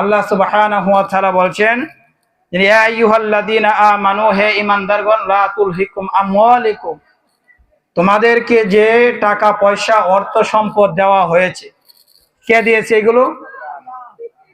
আল্লাহ সুবহানাহু ওয়া তাআলা বলছেন, ইয়া আইয়ুহাল্লাযীনা আমানু, হে ঈমানদারগণ, লা তুলহিকুম আমওয়ালিকুম, তোমাদেরকে যে টাকা পয়সা অর্থ সম্পদ দেওয়া হয়েছে, কে দিয়েছে এগুলো?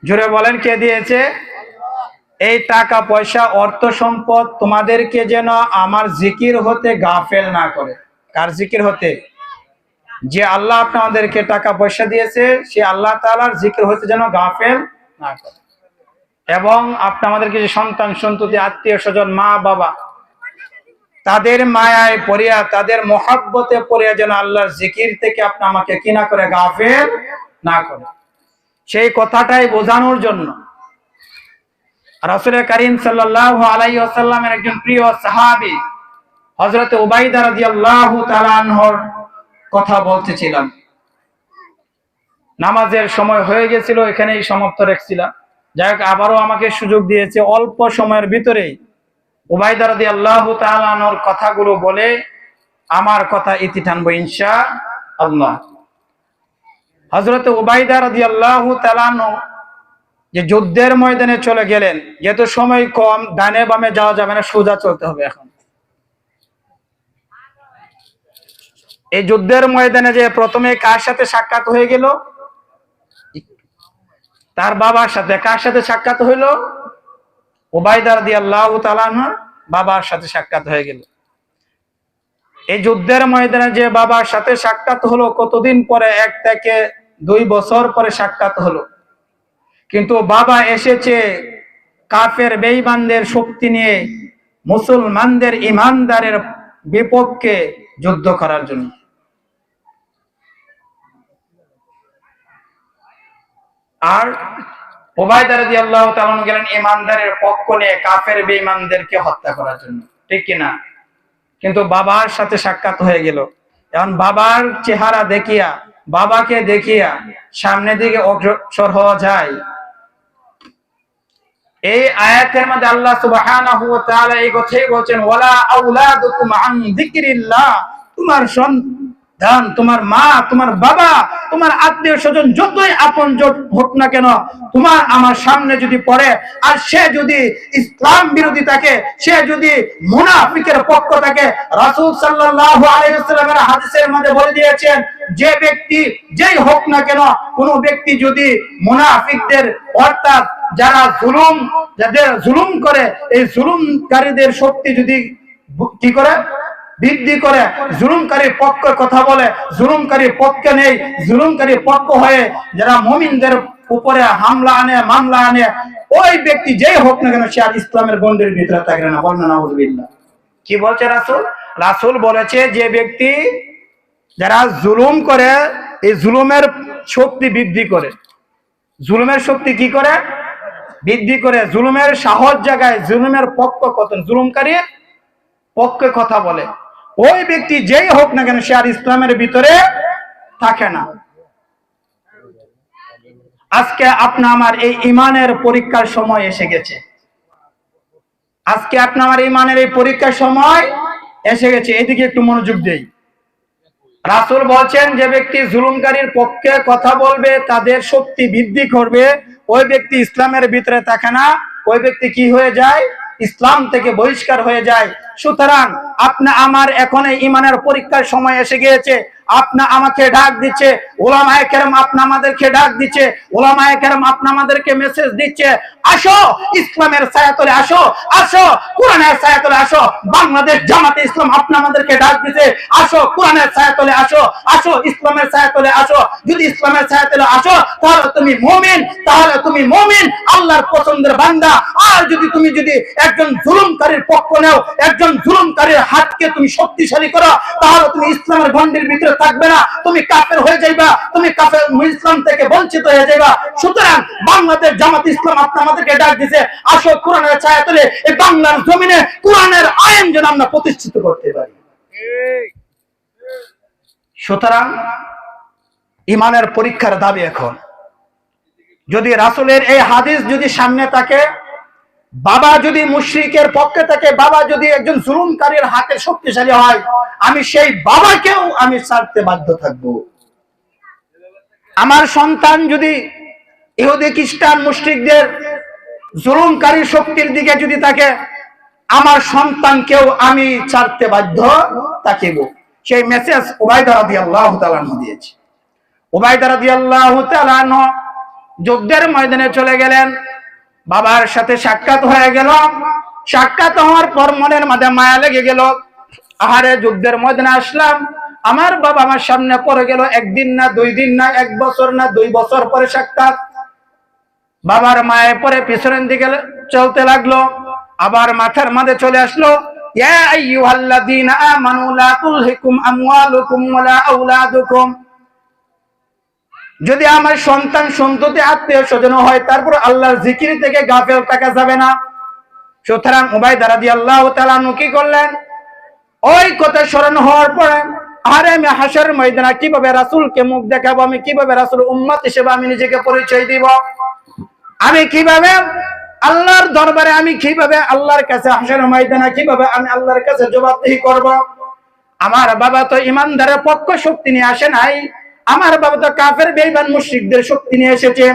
জোরে বলেন, কে দিয়েছে? এই টাকা পয়সা অর্থ সম্পদ তোমাদেরকে যেন আমার জিকির হতে গাফেল না করে। কার জিকির হতে? যে আল্লাহ আপনাদেরকে টাকা পয়সা দিয়েছে, সে আল্লাহ তাআলার জিকির হতে যেন গাফেল না করে। এবং আপনি আমাদেরকে যে সন্তান সন্ততি আত্মীয় স্বজন মা বাবা, তাদের মায়ায় পড়িয়া তাদের মহব্বতে পড়িয়া যেন আল্লাহর জিকির থেকে আপনি আমাকে কি না করে, গাফেল না করে। সেই কথাটাই বোঝানোর জন্য রাসূল করিম সাল্লাল্লাহু আলাইহি ওয়াসাল্লামের একজন প্রিয় সাহাবী হযরত উবাইদা রাদিয়াল্লাহু তাআলা আনহুর কথা বলতেছিলাম। নামাজের সময় হয়ে গেছিল, এখানেই সমাপ্ত রাখছিলাম। যাই হোক, আবারও আমাকে সুযোগ দিয়েছে অল্প সময়ের ভিতরেই উবাইদা রাদিয়াল্লাহু তাআলা আনহুর কথাগুলো বলে আমার কথা ইতি টানবো ইনশাআল্লাহ। হযরত উবাইদা রাদিয়াল্লাহু তাআলা আনহু যে যুদ্ধের ময়দানে চলে গেলেন, যেহেতু সময় কম, ডানে বামে যাওয়া যাবে না, সোজা চলতে হবে। এখন এই যুদ্ধের ময়দানে যে প্রথমে কার সাথে সাক্ষাৎ হয়ে গেল? তার বাবার সাথে। কার সাথে সাক্ষাৎ হইল? উবাইদা রাদিয়াল্লাহু তাআলা আনহুর বাবার সাথে সাক্ষাৎ হয়ে গেল। এই যুদ্ধের ময়দানে যে বাবার সাথে সাক্ষাৎ হলো, কতদিন পরে? 1 থেকে 2 বছর পরে সাক্ষাৎ হলো। কিন্তু বাবা এসেছে কাফের বেঈমানদের শক্তি নিয়ে মুসলমানদের ইমানদারের বিপক্ষে যুদ্ধ করার জন্য। আর উবাইদা রাদিয়াল্লাহু তাআলা গেলেন ইমানদারের পক্ষ নিয়ে কাফের বেঈমানদেরকে হত্যা করার জন্য, ঠিক কিনা? কিন্তু বাবার সাথে সাক্ষাৎ হয়ে গেল। এখন বাবার চেহারা দেখিয়া, বাবাকে দেখিয়া সামনের দিকে অগ্রসর হওয়া যায়? এই আয়াতের মধ্যে আল্লাহ সুবহানাহু ওয়া তাআলা এই কথাই বলেন, ওয়ালা আওলাদুকুম আন যিকরিল্লাহ, তোমার সন্তান, তোমার মা, তোমার বাবা, তোমার আত্মীয় স্বজন যতই আপনজন হোক না কেন, তোমার আমার সামনে যদি পড়ে আর সে যদি ইসলাম বিরোধী থাকে, সে যদি মুনাফিকের পক্ষ থাকে, রাসূল সাল্লাল্লাহু আলাইহি ওয়াসাল্লামের হাদিসের মধ্যে বলে দিয়েছেন, যে ব্যক্তি যেই হোক না কেন, কোন ব্যক্তি যদি মুনাফিকদের অর্থাৎ যারা যাদের জুলুম করে, এই জুলুমকারীদের শক্তি যদি কি করে, বৃদ্ধি করে, জুলুমকারীর পক্ষে কথা বলে, জুলুমকারীর পক্ষে নেই, জুলুমকারীর পক্ষ হয়ে যারা মুমিনদের উপরে হামলা আনে, মামলা আনে, ওই ব্যক্তি যেই হোক না কেন, সে আর ইসলামের গণ্ডির ভিতরে থাকে না। বলেন নাউযুবিল্লাহ। কি বলছে রাসূল? রাসূল বলেছে, যে ব্যক্তি যারা জুলুম করে, এই জুলুমের শক্তি বৃদ্ধি করে। জুলুমের শক্তি কি করে? বৃদ্ধি করে। জুলুমের সাহস জায়গায়, জুলুমের পক্ষ কত, জুলুমকারীর পক্ষে কথা বলে, ওই ব্যক্তি যেই হোক না কেন, সে আর ইসলামের ভিতরে থাকে না। আজকে আপনা আমার এই ইমানের পরীক্ষার সময় এসে গেছে। আজকে আপনা আমার ইমানের এই পরীক্ষার সময় এসে গেছে। এদিকে একটু মনোযোগ দেই। রাসূল বলছেন, যে ব্যক্তি জুলুমকারীর পক্ষে কথা বলবে, তাদের শক্তি বৃদ্ধি করবে, ওই ব্যক্তি ইসলামের ভিতরে থাকে না, ওই ব্যক্তি কি হয়ে যায়? ইসলাম থেকে বহিষ্কার হয়ে যায়। সুতরাং আপনা আমার এখন এই ইমানের পরীক্ষার সময় এসে গিয়েছে। আপনা আমাকে ডাক দিচ্ছে, উলামায়ে কেরাম আপনা আমাদেরকে ডাক দিচ্ছে, উলামায়ে কেরাম আপনা আমাদেরকে মেসেজ দিচ্ছে, আসো ইসলামের ছায়াতলে আসো, আসো কোরআনের ছায়াতলে আসো। বাংলাদেশ জামাতে ইসলাম আপনা আমাদেরকে ডাক দিচ্ছে, আসো কোরআনের ছায়াতলে আসো, আসো ইসলামের ছায়াতলে আসো। যদি ইসলামের ছায়াতলে আসো, তাহলে তুমি মুমিন, তাহলে তুমি মুমিন, আল্লাহর পছন্দের বান্দা। আর তুমি যদি একজন জুলুমকারীর পক্ষ নাও, একজন জুলুমকারীর হাতকে তুমি শক্তিশালী করো, তাহলে তুমি ইসলামের গণ্ডির ভিতরে থাকবে না, তুমি কাফের হয়ে যাইবা, তুমি কাফের, ইসলাম থেকে বঞ্চিত হয়ে যাইবা। সুতরাং বাংলাদেশ জামাত ইসলাম আপনি আমাদেরকে ডাক দিছে, আসো কোরআনের ছায়াতলে এই বাংলার জমিনে কোরআনের আইন যেন আমরা প্রতিষ্ঠিত করতে পারি। সুতরাং ইমানের পরীক্ষার দাবি এখন, যদি রাসূলের এই হাদিস যদি সামনে থাকে, বাবা যদি মুশরিকের পক্ষে থাকে, বাবা যদি একজন জুলুমকারীর হাতে শক্তিশালী হয়, আমি সেই বাবাকেও আমি ছাড়তে বাধ্য থাকব। আমার সন্তান যদি ইহুদি খ্রিস্টান মুশরিকদের জুলুমকারী শক্তির দিকে যদি তাকে, আমার সন্তানকেও আমি ছাড়তে বাধ্য থাকিব। সেই মেসেজ উবাইদা রাদিয়াল্লাহু তাআলা দিয়েছে। উবাইদা রাদিয়াল্লাহু তাআলা যুদ্ধের ময়দানে চলে গেলেন, বাবার সাথে সাক্ষাৎ হয়ে গেল। সাক্ষাৎ হওয়ার পর মনের মধ্যে মায়া লেগে গেল, আহারে যুদ্ধের ময়দানে আসলাম, আমার বাবা আমার সামনে পড়ে গেল, একদিন না 2 দিন না 1 বছর না 2 বছর পরে সাক্ষাৎ। বাবার মায়ের পরে পিছনের দিকে চলতে লাগলো, আবার মাথার মাঝে চলে আসলো, ইয়া আইয়ুহাল্লাযীনা আমানু লা তুলহিকুম আমওয়ালুকুম ওয়ালা আওলাদুকুম। যদি আমার সন্তান সন্ততি আত্মীয় স্বজন হয়, তারপর আল্লাহর জিকির থেকে গাফেল থাকা যাবে না। সুতরাং উবাইদা রাদিয়াল্লাহু তাআলা কি করলেন, ওই কথা স্মরণ হওয়ার পরে, আরে আমি হাসরের ময়দানে কিভাবে রাসূলকে মুখ দেখাবো, আমি কিভাবে রাসূল উম্মত হিসেবে আমি নিজেকে পরিচয় দিব, আমি কিভাবে আল্লাহর দরবারে, আমি কিভাবে আল্লাহর কাছে হাসরের ময়দানে কিভাবে আমি আল্লাহর কাছে জবাবদিহি করব। আমার বাবা তো ইমানদারের পক্ষ শক্তি নিয়ে আসে নাই, আমার বাবা তো কাফের বেঈমান মুশরিকদের শক্তি নিয়ে এসেছে।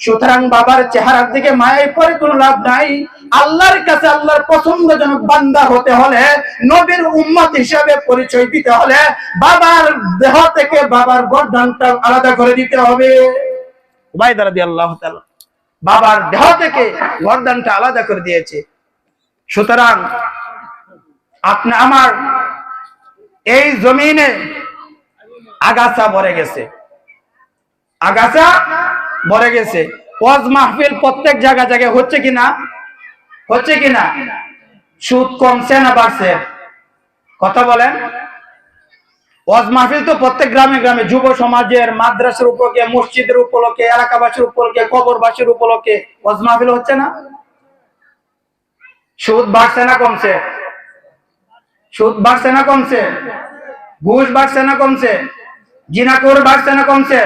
সুতরাং বাবার চেহারার দিকে মায়ায় পড়ে কোনো লাভ নাই। আল্লাহর কাছে আল্লাহর পছন্দজনক বান্দা হতে হলে, নবীর উম্মত হিসাবে পরিচয় দিতে হলে, বাবার দেহ থেকে বাবার গর্দানটা আলাদা করে দিতে হবে। উবাইদা রাদিয়াল্লাহু তাআলা বাবার দেহ থেকে গর্দানটা আলাদা করে দিয়েছে। সুতরাং আপনি আমার এই জমিনে আগাছা ভরে গেছে, আগাছা ভরে গেছে। ওয়াজ মাহফিল প্রত্যেক জায়গায় হচ্ছে কিনা, হচ্ছে কিনা? সুদ কমছে না বাড়ছে? কথা বলেন। ওয়াজ মাহফিল তো প্রত্যেক গ্রামে গ্রামে, যুব সমাজের, মাদ্রাসার উপলক্ষে, মসজিদের উপলক্ষে, এলাকাবাসীর উপলক্ষে, কবরবাসীর উপলক্ষে ওয়াজ মাহফিল হচ্ছে না? সুদ বাড়ছে না কমছে? সুদ বাড়ছে না কমছে? ঘুষ বাড়ছে না কমছে? জিনাখোর বাড়ছে না কমছে?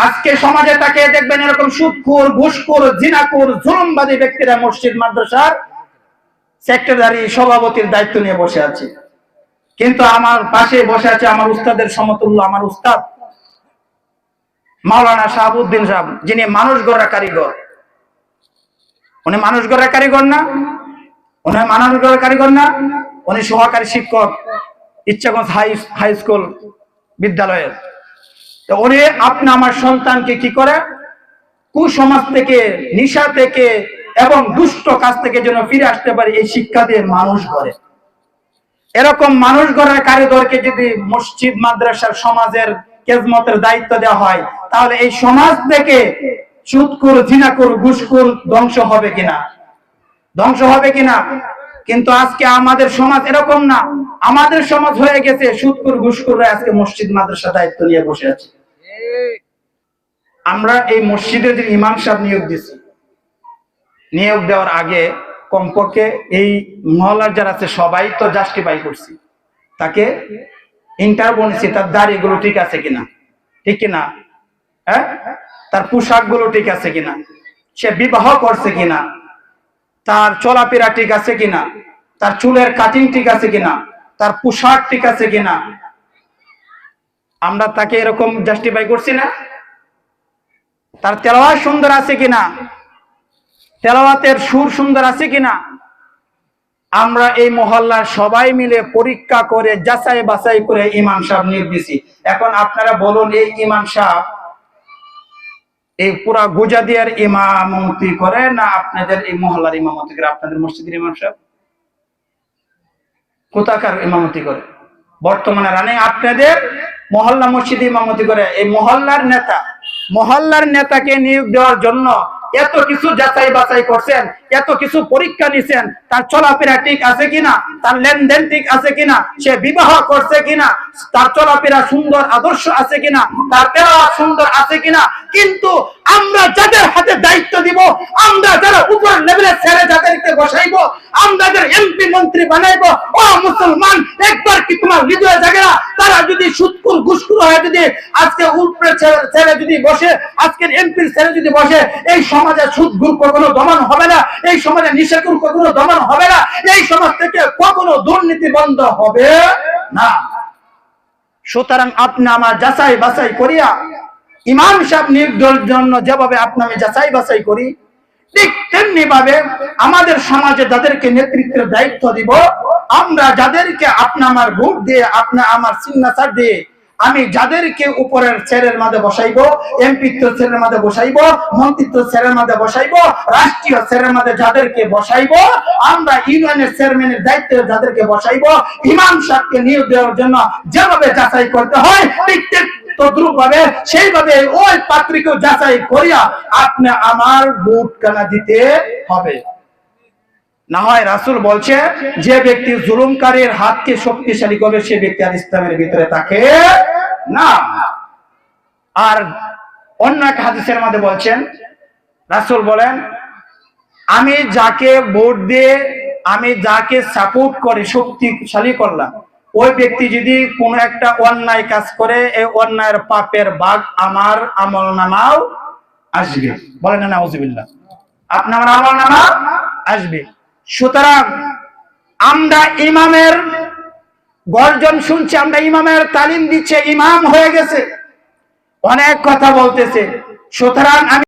আজকে সমাজে তাকে দেখবেন এরকম সুদখোর, ঘুষখোর, জিনাখোর, জুলুমবাদী ব্যক্তিরা মসজিদ মাদ্রাসার সেক্রেটারি, সভাপতির দায়িত্ব নিয়ে বসে আছে। কিন্তু আমার পাশে বসে আছে আমার উস্তাদের সমতুল্য, আমার উস্তাদ মাওলানা শাহাবুদ্দিন সাহেব, যিনি মানুষ গড়া কারিগর। উনি মানুষ গড়া কারিগর না? উনি মানুষ গড়া কারিগর না? উনি সহকারী শিক্ষক ইচ্ছাগঞ্জ হাই স্কুল বিদ্যালয়ের। উনি আপনি আমার সন্তানকে কি করে কুসমাজ থেকে, নিশা থেকে এবং দুষ্ট কাজ থেকে যেন ফিরে আসতে পারে, এই শিক্ষা দিয়ে মানুষ গড়ে। এরকম মানুষ গড়ার কারিগরকে যদি মসজিদ মাদ্রাসার সমাজের খেদমতের দায়িত্ব দেওয়া হয়, তাহলে এই সমাজ থেকে সুদখোর, জিনাখোর, ঘুষখোর ধ্বংস হবে কিনা? ধ্বংস হবে কিনা? কিন্তু আজকে আমাদের সমাজ এরকম না। আমাদের সমাজ হয়ে গেছে সুদখোর, ঘুষখোররা আজকে মসজিদ মাদ্রাসা দায়িত্ব নিয়ে বসে আছে। আমরা এই মসজিদের যে ইমাম সাহেব নিয়োগ দিছি, নিয়োগ দেওয়ার আগে কমপক্ষে এই মহল্লার যারা আছে সবাই তো জাস্টিফাই করছি, তাকে ইন্টারভিউ নিছি, তার দাড়িগুলো ঠিক আছে কিনা, ঠিক কিনা, হ্যাঁ, তার পোশাক গুলো ঠিক আছে কিনা, সে বিবাহ করছে কিনা, তার চলাফেরা ঠিক আছে কিনা, তার চুলের কাটিং ঠিক আছে কিনা, তার পোশাক ঠিক আছে কিনা। আমরা তাকে এরকম জাস্টিফাই করছি না? তার তেলাওয়াত সুন্দর আছে কিনা, তেলাওয়াতের সুর সুন্দর আছে কিনা। আমরা এই মহল্লার সবাই মিলে পরীক্ষা করে যাচাই বাছাই করে ইমাম সাহেব নিয়োগ দিছি। এখন আপনারা বলুন, এই ইমাম সাহেব এই পুরা গুজাদিয়ার ইমামতি করে না আপনাদের এই মহল্লার ইমামতি করে? আপনাদের মসজিদের ইমাম সাহেব কোথাকার ইমামতি করে? বর্তমানে রানে আপনাদের মহল্লা মসজিদে ইমামতি করে। এই মহল্লার নেতাকে নিয়োগ দেওয়ার জন্য এত কিছু যাচাই বাছাই করছেন, এত কিছু পরীক্ষা নিছেন, তার চলাফেরা ঠিক আছে কিনা, তার লেনদেন ঠিক আছে কিনা, সে বিবাহ করছে কিনা, তার চলাফেরা সুন্দর আদর্শ আছে কিনা, তার তেলাওয়াত সুন্দর আছে কিনা। কিন্তু আমরা যাদের হাতে দায়িত্ব দিব, আমরা যারা উপর লেভেলের ছেলে যাদেরকে বসাইবো, আমরা যারা এমপি মন্ত্রী বানাইবো, ও মুসলমান, একবার কি তোমার হৃদয় জাগে না? তারা যদি সুদখোর, ঘুষখোর হয়ে যদি আজকে উপরে ছেলে যদি বসে, আজকের এমপির ছেলে যদি বসে, এই সমাজে সুদখোর কখনো দমন হবে না, এই সমাজে নিশাখোর কখনো দমন হবে না, এই সমাজ থেকে কখনো দুর্নীতি বন্ধ হবে না। সুতরাং আপনি আমার যাচাই বাছাই করিয়া ইমাম সাহেব নিয়োগের জন্য যেভাবে আপনি আমি যাচাই বাছাই করি, ঠিক তেমনি ভাবে আমাদের সমাজে যাদেরকে নেতৃত্বের দায়িত্ব দিব, আমরা যাদেরকে আপনা আমার ভোট দিয়ে, আপনা আমার সিগনেচার দিয়ে আমি যাদেরকে উপরের চেয়ারের মাঝে বসাইবো, এমপিত্ব চেয়ারের মাঝে বসাইবো, মন্ত্রিত্ব চেয়ারের মাঝে বসাইবো, রাষ্ট্রীয় চেয়ারের মাঝে যাদেরকে বসাইবো, আমরা ইউনিয়নের চেয়ারম্যানের দায়িত্বে যাদেরকে বসাইবো, ইমাম সাহেবকে নিয়োগ দেওয়ার জন্য যেভাবে যাচাই করতে হয়, ঠিক তদ্রুপ ভাবে সেইভাবে ওই পাত্রীকে যাচাই করিয়া আপনি আমার ভোট কানা দিতে হবে। না হয় রাসূল বলছে, যে ব্যক্তি জুলুমকারীর হাতকে শক্তিশালী করবে সে ব্যক্তি আর ইসলামের ভিতরে থাকে না। আর অন্য এক হাদিসের মধ্যে বলছেন, রাসূল বলেন, আমি যাকে ভোট দিয়ে, আমি যাকে সাপোর্ট করে শক্তিশালী করলাম, ওই ব্যক্তি যদি কোনো একটা অন্যায় কাজ করে, এই অন্যায়ের পাপের ভাগ আমার আমলনামাও আসবে। বলেন না নাউজুবিল্লাহ, আপনার আমলনামা আসবে। সুতরাং আমরা ইমামের গর্জন শুনছি, আমরা ইমামের তালিম দিচ্ছে, ইমাম হয়ে গেছে, অনেক কথা বলতেছে। সুতরাং